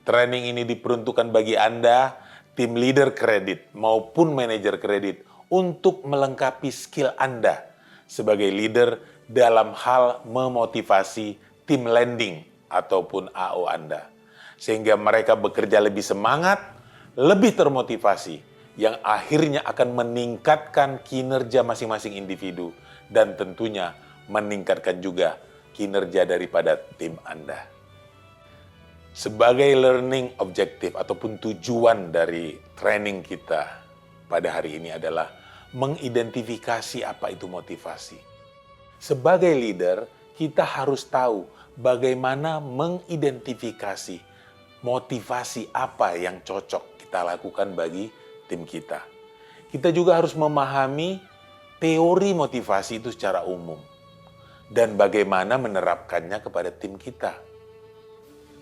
Training ini diperuntukkan bagi Anda, tim leader kredit maupun manajer kredit untuk melengkapi skill Anda sebagai leader dalam hal memotivasi tim lending ataupun AO Anda. Sehingga mereka bekerja lebih semangat, lebih termotivasi, yang akhirnya akan meningkatkan kinerja masing-masing individu dan tentunya meningkatkan juga kinerja daripada tim Anda. Sebagai learning objective ataupun tujuan dari training kita pada hari ini adalah mengidentifikasi apa itu motivasi. Sebagai leader, kita harus tahu bagaimana mengidentifikasi motivasi apa yang cocok kita lakukan bagi tim kita. Kita juga harus memahami teori motivasi itu secara umum dan bagaimana menerapkannya kepada tim kita.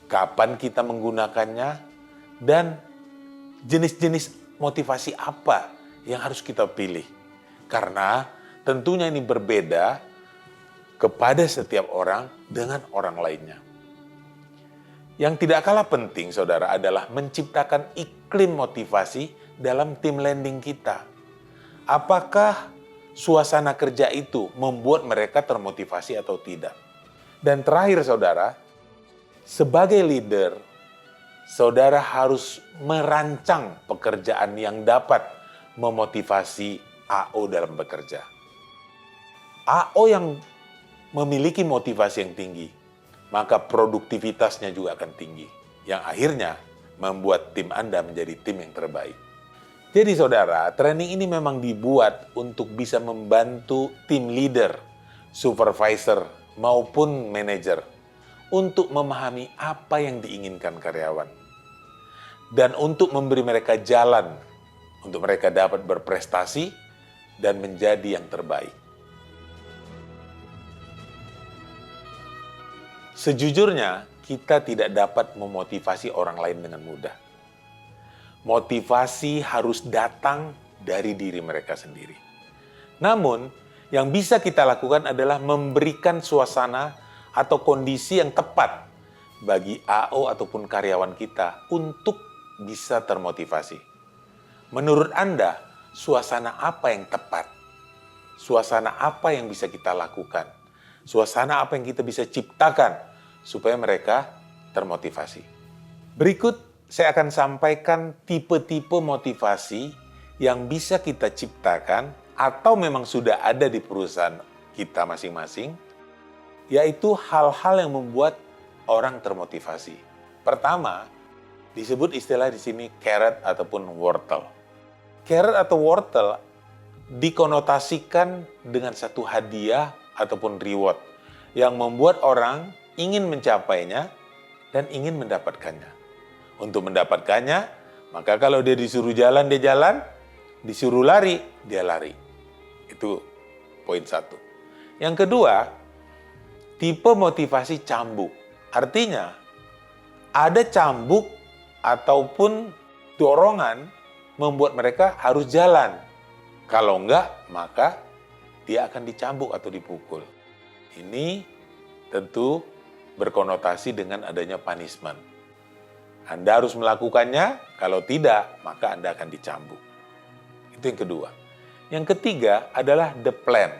Kapan kita menggunakannya, dan jenis-jenis motivasi apa yang harus kita pilih. Karena tentunya ini berbeda kepada setiap orang dengan orang lainnya. Yang tidak kalah penting, saudara, adalah menciptakan iklim motivasi dalam tim lending kita. Apakah suasana kerja itu membuat mereka termotivasi atau tidak? Dan terakhir, saudara, sebagai leader, saudara harus merancang pekerjaan yang dapat memotivasi AO dalam bekerja. AO yang memiliki motivasi yang tinggi, maka produktivitasnya juga akan tinggi, yang akhirnya membuat tim Anda menjadi tim yang terbaik. Jadi saudara, training ini memang dibuat untuk bisa membantu tim leader, supervisor, maupun manajer untuk memahami apa yang diinginkan karyawan. Dan untuk memberi mereka jalan untuk mereka dapat berprestasi dan menjadi yang terbaik. Sejujurnya, kita tidak dapat memotivasi orang lain dengan mudah. Motivasi harus datang dari diri mereka sendiri. Namun, yang bisa kita lakukan adalah memberikan suasana atau kondisi yang tepat bagi AO ataupun karyawan kita untuk bisa termotivasi. Menurut Anda, suasana apa yang tepat? Suasana apa yang bisa kita lakukan? Suasana apa yang kita bisa ciptakan supaya mereka termotivasi? Berikut saya akan sampaikan tipe-tipe motivasi yang bisa kita ciptakan atau memang sudah ada di perusahaan kita masing-masing, yaitu hal-hal yang membuat orang termotivasi. Pertama, disebut istilah di sini carrot ataupun wortel. Carrot atau wortel dikonotasikan dengan satu hadiah ataupun reward yang membuat orang ingin mencapainya dan ingin mendapatkannya. Untuk mendapatkannya, maka kalau dia disuruh jalan, dia jalan. Disuruh lari, dia lari. Itu poin satu. Yang kedua, tipe motivasi cambuk. Artinya, ada cambuk ataupun dorongan membuat mereka harus jalan. Kalau enggak, maka dia akan dicambuk atau dipukul. Ini tentu berkonotasi dengan adanya punishment. Anda harus melakukannya, kalau tidak, maka Anda akan dicambuk. Itu yang kedua. Yang ketiga adalah the plan.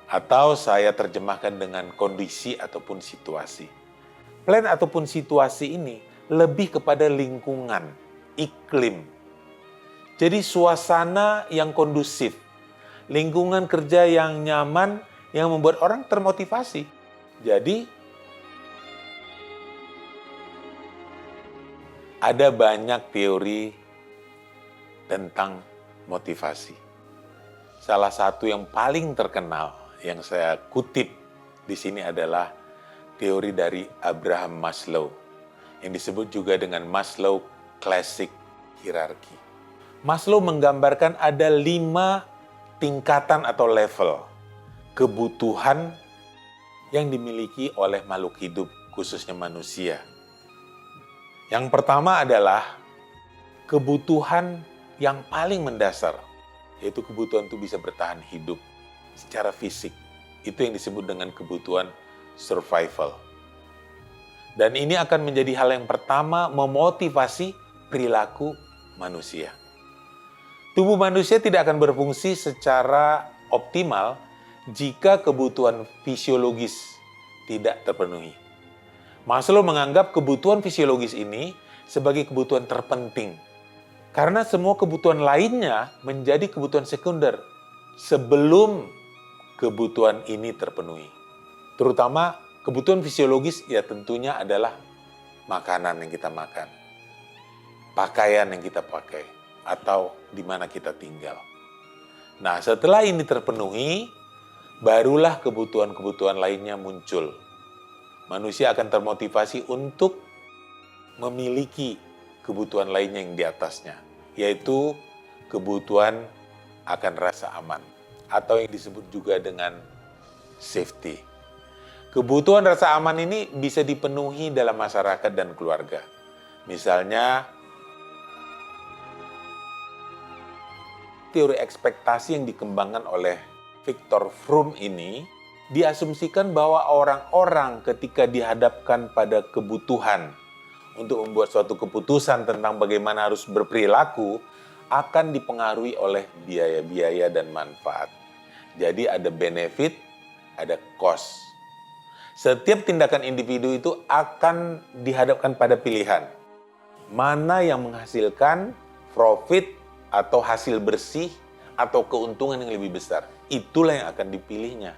Atau saya terjemahkan dengan kondisi ataupun situasi. Plan ataupun situasi ini lebih kepada lingkungan, iklim. Jadi suasana yang kondusif, lingkungan kerja yang nyaman, yang membuat orang termotivasi. Jadi, ada banyak teori tentang motivasi. Salah satu yang paling terkenal yang saya kutip di sini adalah teori dari Abraham Maslow yang disebut juga dengan Maslow Classic Hierarchy. Maslow menggambarkan ada 5 tingkatan atau level kebutuhan yang dimiliki oleh makhluk hidup, khususnya manusia. Yang pertama adalah kebutuhan yang paling mendasar, yaitu kebutuhan untuk bisa bertahan hidup secara fisik. Itu yang disebut dengan kebutuhan survival. Dan ini akan menjadi hal yang pertama memotivasi perilaku manusia. Tubuh manusia tidak akan berfungsi secara optimal jika kebutuhan fisiologis tidak terpenuhi. Maslow menganggap kebutuhan fisiologis ini sebagai kebutuhan terpenting. Karena semua kebutuhan lainnya menjadi kebutuhan sekunder sebelum kebutuhan ini terpenuhi. Terutama kebutuhan fisiologis ya tentunya adalah makanan yang kita makan, pakaian yang kita pakai, atau di mana kita tinggal. Nah, setelah ini terpenuhi, barulah kebutuhan-kebutuhan lainnya muncul. Manusia akan termotivasi untuk memiliki kebutuhan lainnya yang di atasnya, yaitu kebutuhan akan rasa aman, atau yang disebut juga dengan safety. Kebutuhan rasa aman ini bisa dipenuhi dalam masyarakat dan keluarga. Misalnya, teori ekspektasi yang dikembangkan oleh Viktor Fromm ini diasumsikan bahwa orang-orang ketika dihadapkan pada kebutuhan untuk membuat suatu keputusan tentang bagaimana harus berperilaku akan dipengaruhi oleh biaya-biaya dan manfaat. Jadi ada benefit, ada cost. Setiap tindakan individu itu akan dihadapkan pada pilihan. Mana yang menghasilkan profit atau hasil bersih atau keuntungan yang lebih besar. Itulah yang akan dipilihnya.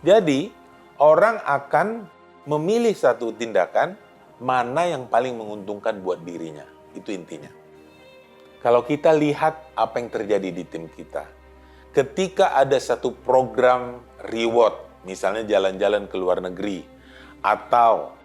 Jadi, orang akan memilih satu tindakan mana yang paling menguntungkan buat dirinya. Itu intinya. Kalau kita lihat apa yang terjadi di tim kita, ketika ada satu program reward, misalnya jalan-jalan ke luar negeri, atau